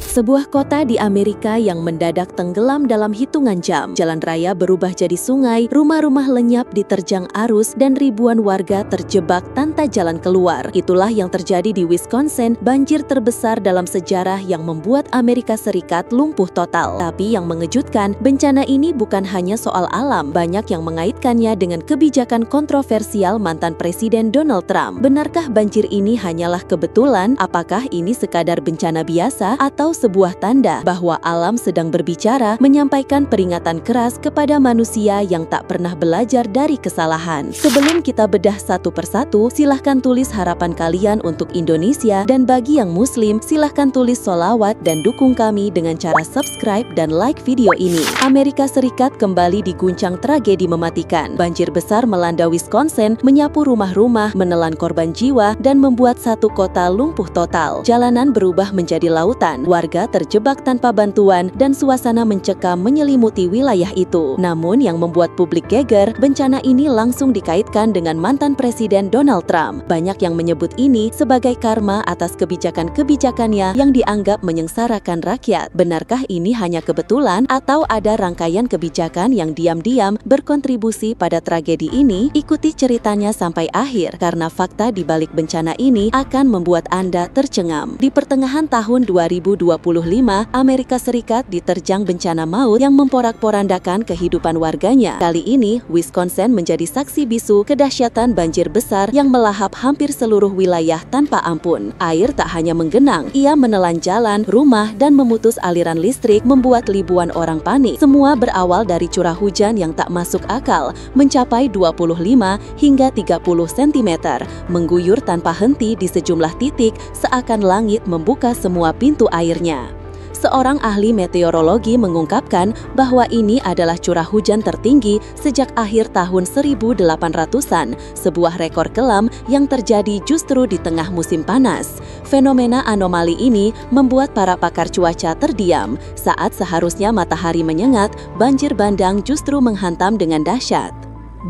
Sebuah kota di Amerika yang mendadak tenggelam dalam hitungan jam. Jalan raya berubah jadi sungai, rumah-rumah lenyap diterjang arus, dan ribuan warga terjebak tanpa jalan keluar. Itulah yang terjadi di Wisconsin, banjir terbesar dalam sejarah yang membuat Amerika Serikat lumpuh total. Tapi yang mengejutkan, bencana ini bukan hanya soal alam, banyak yang mengaitkannya dengan kebijakan kontroversial mantan Presiden Donald Trump. Benarkah banjir ini hanyalah kebetulan? Apakah ini sekadar bencana biasa atau sebuah tanda bahwa alam sedang berbicara, menyampaikan peringatan keras kepada manusia yang tak pernah belajar dari kesalahan? Sebelum kita bedah satu persatu, silahkan tulis harapan kalian untuk Indonesia, dan bagi yang Muslim, silahkan tulis sholawat dan dukung kami dengan cara subscribe dan like video ini. Amerika Serikat kembali diguncang tragedi mematikan. Banjir besar melanda Wisconsin, menyapu rumah-rumah, menelan korban jiwa, dan membuat satu kota lumpuh total. Jalanan berubah menjadi lautan. Warga terjebak tanpa bantuan dan suasana mencekam menyelimuti wilayah itu. Namun yang membuat publik geger, bencana ini langsung dikaitkan dengan mantan Presiden Donald Trump. Banyak yang menyebut ini sebagai karma atas kebijakan-kebijakannya yang dianggap menyengsarakan rakyat. Benarkah ini hanya kebetulan atau ada rangkaian kebijakan yang diam-diam berkontribusi pada tragedi ini? Ikuti ceritanya sampai akhir, karena fakta di balik bencana ini akan membuat Anda tercengang. Di pertengahan tahun 2025, Amerika Serikat diterjang bencana maut yang memporak-porandakan kehidupan warganya. Kali ini, Wisconsin menjadi saksi bisu kedahsyatan banjir besar yang melahap hampir seluruh wilayah tanpa ampun. Air tak hanya menggenang, ia menelan jalan, rumah, dan memutus aliran listrik, membuat ribuan orang panik. Semua berawal dari curah hujan yang tak masuk akal, mencapai 25 hingga 30 cm, mengguyur tanpa henti di sejumlah titik, seakan langit membuka semua pintu airnya. Seorang ahli meteorologi mengungkapkan bahwa ini adalah curah hujan tertinggi sejak akhir tahun 1800-an, sebuah rekor kelam yang terjadi justru di tengah musim panas. Fenomena anomali ini membuat para pakar cuaca terdiam. Saat seharusnya matahari menyengat, banjir bandang justru menghantam dengan dahsyat.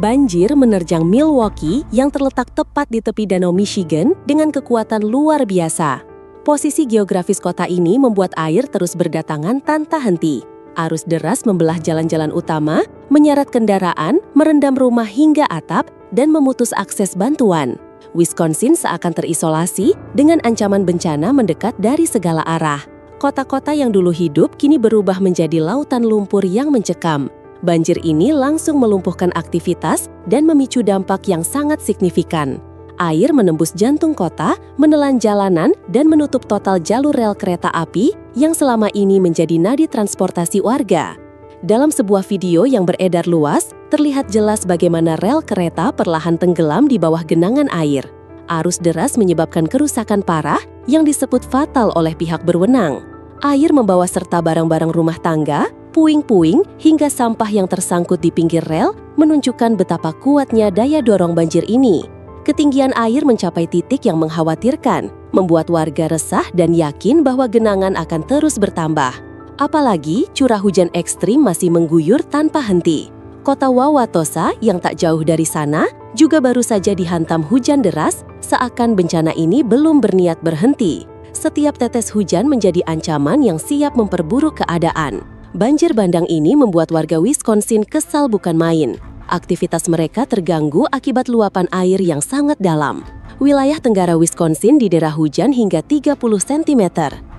Banjir menerjang Milwaukee yang terletak tepat di tepi Danau Michigan dengan kekuatan luar biasa. Posisi geografis kota ini membuat air terus berdatangan tanpa henti. Arus deras membelah jalan-jalan utama, menyeret kendaraan, merendam rumah hingga atap, dan memutus akses bantuan. Wisconsin seakan terisolasi dengan ancaman bencana mendekat dari segala arah. Kota-kota yang dulu hidup kini berubah menjadi lautan lumpur yang mencekam. Banjir ini langsung melumpuhkan aktivitas dan memicu dampak yang sangat signifikan. Air menembus jantung kota, menelan jalanan, dan menutup total jalur rel kereta api yang selama ini menjadi nadi transportasi warga. Dalam sebuah video yang beredar luas, terlihat jelas bagaimana rel kereta perlahan tenggelam di bawah genangan air. Arus deras menyebabkan kerusakan parah yang disebut fatal oleh pihak berwenang. Air membawa serta barang-barang rumah tangga, puing-puing, hingga sampah yang tersangkut di pinggir rel, menunjukkan betapa kuatnya daya dorong banjir ini. Ketinggian air mencapai titik yang mengkhawatirkan, membuat warga resah dan yakin bahwa genangan akan terus bertambah. Apalagi curah hujan ekstrim masih mengguyur tanpa henti. Kota Wauwatosa yang tak jauh dari sana juga baru saja dihantam hujan deras, seakan bencana ini belum berniat berhenti. Setiap tetes hujan menjadi ancaman yang siap memperburuk keadaan. Banjir bandang ini membuat warga Wisconsin kesal bukan main. Aktivitas mereka terganggu akibat luapan air yang sangat dalam. Wilayah tenggara Wisconsin didera hujan hingga 30 cm,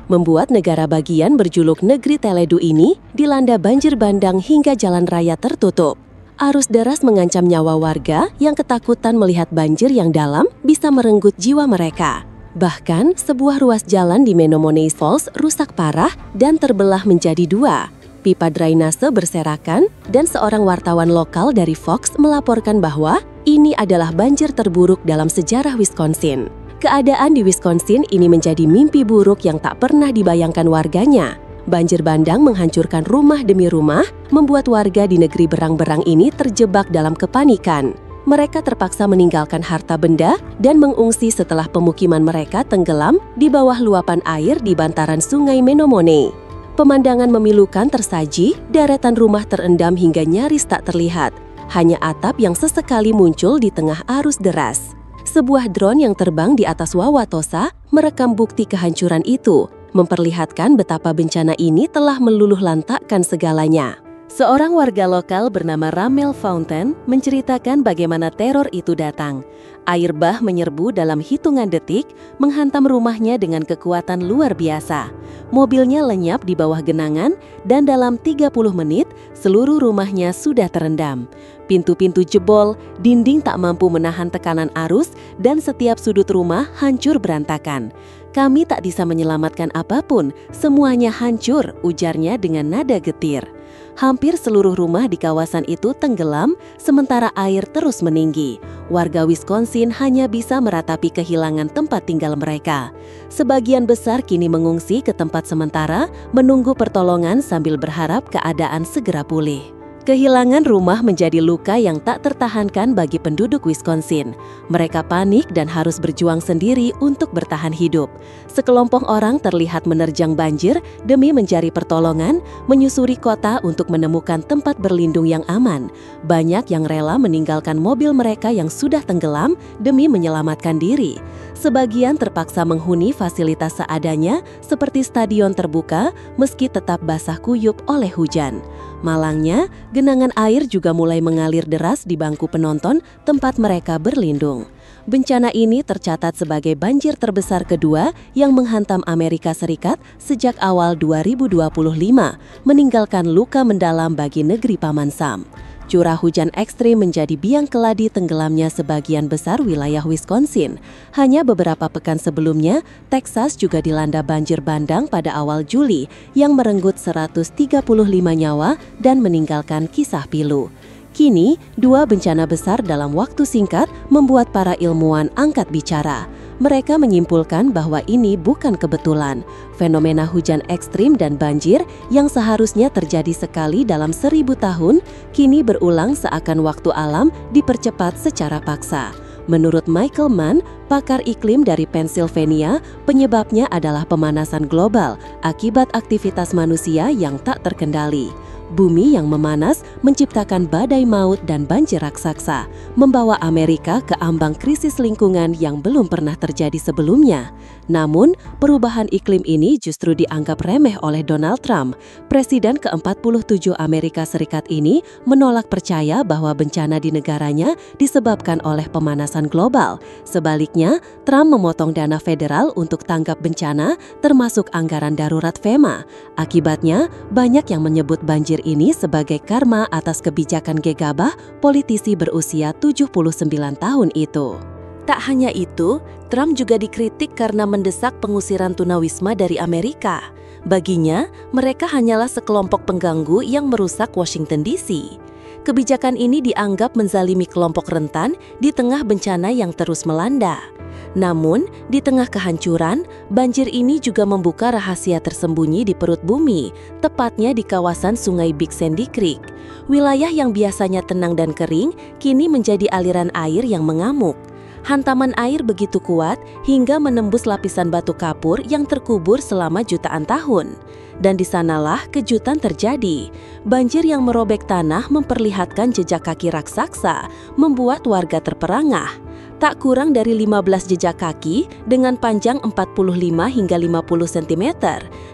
membuat negara bagian berjuluk Negeri Teledu ini dilanda banjir bandang hingga jalan raya tertutup. Arus deras mengancam nyawa warga yang ketakutan melihat banjir yang dalam bisa merenggut jiwa mereka. Bahkan, sebuah ruas jalan di Menomonee Falls rusak parah dan terbelah menjadi dua. Pipa drainase berserakan, dan seorang wartawan lokal dari Fox melaporkan bahwa ini adalah banjir terburuk dalam sejarah Wisconsin. Keadaan di Wisconsin ini menjadi mimpi buruk yang tak pernah dibayangkan warganya. Banjir bandang menghancurkan rumah demi rumah, membuat warga di negeri berang-berang ini terjebak dalam kepanikan. Mereka terpaksa meninggalkan harta benda dan mengungsi setelah pemukiman mereka tenggelam di bawah luapan air di bantaran sungai Menomonee. Pemandangan memilukan tersaji, deretan rumah terendam hingga nyaris tak terlihat. Hanya atap yang sesekali muncul di tengah arus deras. Sebuah drone yang terbang di atas Wauwatosa merekam bukti kehancuran itu. memperlihatkan betapa bencana ini telah meluluhlantakkan segalanya. Seorang warga lokal bernama Ramel Fountain menceritakan bagaimana teror itu datang. Air bah menyerbu dalam hitungan detik, menghantam rumahnya dengan kekuatan luar biasa. Mobilnya lenyap di bawah genangan dan dalam 30 menit seluruh rumahnya sudah terendam. Pintu-pintu jebol, dinding tak mampu menahan tekanan arus, dan setiap sudut rumah hancur berantakan. "Kami tak bisa menyelamatkan apapun, semuanya hancur," ujarnya dengan nada getir. Hampir seluruh rumah di kawasan itu tenggelam, sementara air terus meninggi. Warga Wisconsin hanya bisa meratapi kehilangan tempat tinggal mereka. Sebagian besar kini mengungsi ke tempat sementara, menunggu pertolongan sambil berharap keadaan segera pulih. Kehilangan rumah menjadi luka yang tak tertahankan bagi penduduk Wisconsin. Mereka panik dan harus berjuang sendiri untuk bertahan hidup. Sekelompok orang terlihat menerjang banjir demi mencari pertolongan, menyusuri kota untuk menemukan tempat berlindung yang aman. Banyak yang rela meninggalkan mobil mereka yang sudah tenggelam demi menyelamatkan diri. Sebagian terpaksa menghuni fasilitas seadanya seperti stadion terbuka meski tetap basah kuyup oleh hujan. Malangnya, genangan air juga mulai mengalir deras di bangku penonton tempat mereka berlindung. Bencana ini tercatat sebagai banjir terbesar kedua yang menghantam Amerika Serikat sejak awal 2025, meninggalkan luka mendalam bagi negeri Paman Sam. Curah hujan ekstrim menjadi biang keladi tenggelamnya sebagian besar wilayah Wisconsin. Hanya beberapa pekan sebelumnya, Texas juga dilanda banjir bandang pada awal Juli yang merenggut 135 nyawa dan meninggalkan kisah pilu. Kini, dua bencana besar dalam waktu singkat membuat para ilmuwan angkat bicara. Mereka menyimpulkan bahwa ini bukan kebetulan. Fenomena hujan ekstrim dan banjir yang seharusnya terjadi sekali dalam 1000 tahun, kini berulang seakan waktu alam dipercepat secara paksa. Menurut Michael Mann, pakar iklim dari Pennsylvania, penyebabnya adalah pemanasan global akibat aktivitas manusia yang tak terkendali. Bumi yang memanas menciptakan badai maut dan banjir raksasa, membawa Amerika ke ambang krisis lingkungan yang belum pernah terjadi sebelumnya. Namun, perubahan iklim ini justru dianggap remeh oleh Donald Trump. Presiden ke-47 Amerika Serikat ini menolak percaya bahwa bencana di negaranya disebabkan oleh pemanasan global. Sebaliknya, Trump memotong dana federal untuk tanggap bencana, termasuk anggaran darurat FEMA. Akibatnya, banyak yang menyebut banjir ini sebagai karma atas kebijakan gegabah politisi berusia 79 tahun itu. Tak hanya itu, Trump juga dikritik karena mendesak pengusiran tunawisma dari Amerika. Baginya, mereka hanyalah sekelompok pengganggu yang merusak Washington DC. Kebijakan ini dianggap menzalimi kelompok rentan di tengah bencana yang terus melanda. Namun, di tengah kehancuran, banjir ini juga membuka rahasia tersembunyi di perut bumi, tepatnya di kawasan Sungai Big Sandy Creek. Wilayah yang biasanya tenang dan kering, kini menjadi aliran air yang mengamuk. Hantaman air begitu kuat hingga menembus lapisan batu kapur yang terkubur selama jutaan tahun. Dan di sanalah kejutan terjadi. Banjir yang merobek tanah memperlihatkan jejak kaki raksasa, membuat warga terperangah. Tak kurang dari 15 jejak kaki dengan panjang 45 hingga 50 cm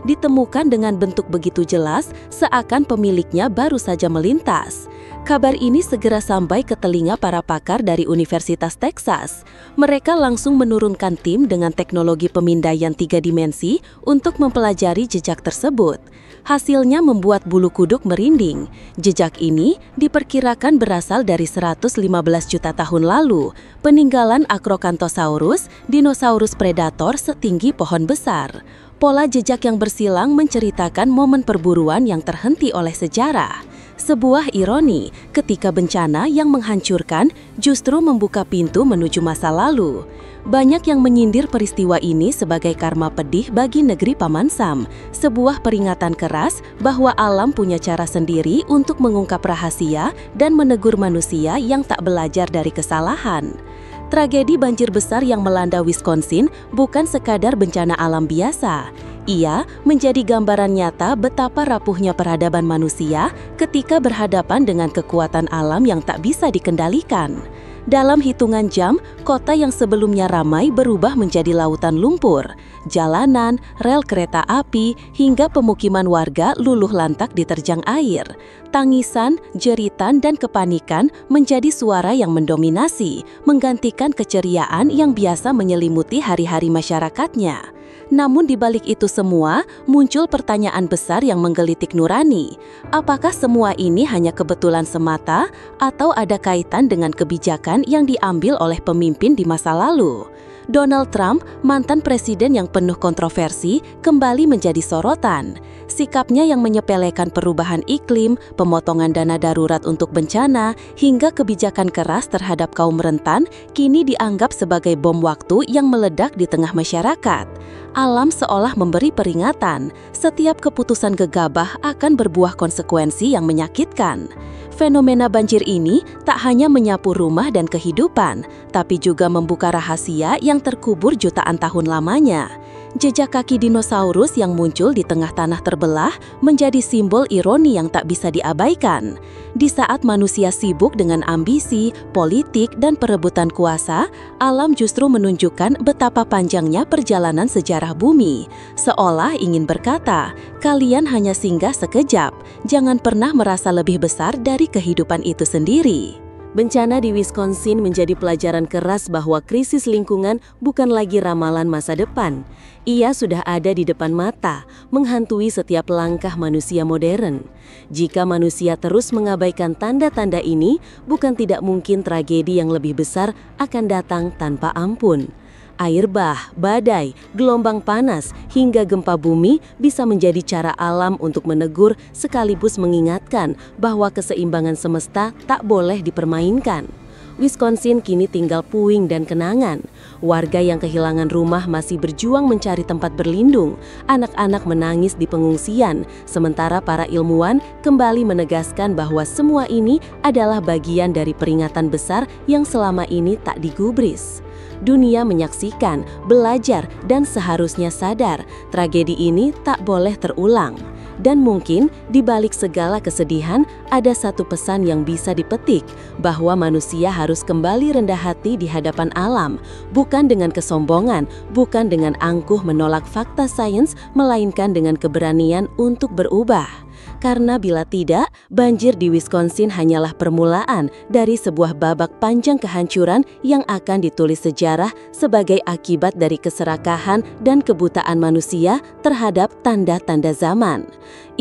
ditemukan dengan bentuk begitu jelas seakan pemiliknya baru saja melintas. Kabar ini segera sampai ke telinga para pakar dari Universitas Texas. Mereka langsung menurunkan tim dengan teknologi pemindaian 3 dimensi untuk mempelajari jejak tersebut. Hasilnya membuat bulu kuduk merinding. Jejak ini diperkirakan berasal dari 115 juta tahun lalu, peninggalan Acrocanthosaurus, dinosaurus predator setinggi pohon besar. Pola jejak yang bersilang menceritakan momen perburuan yang terhenti oleh sejarah. Sebuah ironi ketika bencana yang menghancurkan justru membuka pintu menuju masa lalu. Banyak yang menyindir peristiwa ini sebagai karma pedih bagi negeri Paman Sam, sebuah peringatan keras bahwa alam punya cara sendiri untuk mengungkap rahasia dan menegur manusia yang tak belajar dari kesalahan. Tragedi banjir besar yang melanda Wisconsin bukan sekadar bencana alam biasa. Ia menjadi gambaran nyata betapa rapuhnya peradaban manusia ketika berhadapan dengan kekuatan alam yang tak bisa dikendalikan. Dalam hitungan jam, kota yang sebelumnya ramai berubah menjadi lautan lumpur. Jalanan, rel kereta api, hingga pemukiman warga luluh lantak diterjang air. Tangisan, jeritan, dan kepanikan menjadi suara yang mendominasi, menggantikan keceriaan yang biasa menyelimuti hari-hari masyarakatnya. Namun di balik itu semua, muncul pertanyaan besar yang menggelitik nurani. Apakah semua ini hanya kebetulan semata atau ada kaitan dengan kebijakan yang diambil oleh pemimpin di masa lalu? Donald Trump, mantan presiden yang penuh kontroversi, kembali menjadi sorotan. Sikapnya yang menyepelekan perubahan iklim, pemotongan dana darurat untuk bencana, hingga kebijakan keras terhadap kaum rentan, kini dianggap sebagai bom waktu yang meledak di tengah masyarakat. Alam seolah memberi peringatan, setiap keputusan gegabah akan berbuah konsekuensi yang menyakitkan. Fenomena banjir ini tak hanya menyapu rumah dan kehidupan, tapi juga membuka rahasia yang terkubur jutaan tahun lamanya. Jejak kaki dinosaurus yang muncul di tengah tanah terbelah menjadi simbol ironi yang tak bisa diabaikan. Di saat manusia sibuk dengan ambisi, politik, dan perebutan kuasa, alam justru menunjukkan betapa panjangnya perjalanan sejarah bumi. Seolah ingin berkata, kalian hanya singgah sekejap, jangan pernah merasa lebih besar dari kehidupan itu sendiri. Bencana di Wisconsin menjadi pelajaran keras bahwa krisis lingkungan bukan lagi ramalan masa depan. Ia sudah ada di depan mata, menghantui setiap langkah manusia modern. Jika manusia terus mengabaikan tanda-tanda ini, bukan tidak mungkin tragedi yang lebih besar akan datang tanpa ampun. Air bah, badai, gelombang panas, hingga gempa bumi bisa menjadi cara alam untuk menegur sekaligus mengingatkan bahwa keseimbangan semesta tak boleh dipermainkan. Wisconsin kini tinggal puing dan kenangan. Warga yang kehilangan rumah masih berjuang mencari tempat berlindung. Anak-anak menangis di pengungsian, sementara para ilmuwan kembali menegaskan bahwa semua ini adalah bagian dari peringatan besar yang selama ini tak digubris. Dunia menyaksikan, belajar, dan seharusnya sadar tragedi ini tak boleh terulang. Dan mungkin di balik segala kesedihan ada satu pesan yang bisa dipetik, bahwa manusia harus kembali rendah hati di hadapan alam, bukan dengan kesombongan, bukan dengan angkuh menolak fakta sains, melainkan dengan keberanian untuk berubah. Karena bila tidak, banjir di Wisconsin hanyalah permulaan dari sebuah babak panjang kehancuran yang akan ditulis sejarah sebagai akibat dari keserakahan dan kebutaan manusia terhadap tanda-tanda zaman.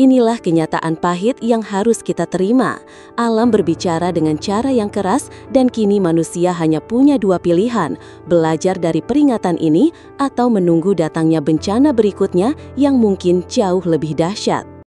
Inilah kenyataan pahit yang harus kita terima. Alam berbicara dengan cara yang keras dan kini manusia hanya punya dua pilihan, belajar dari peringatan ini atau menunggu datangnya bencana berikutnya yang mungkin jauh lebih dahsyat.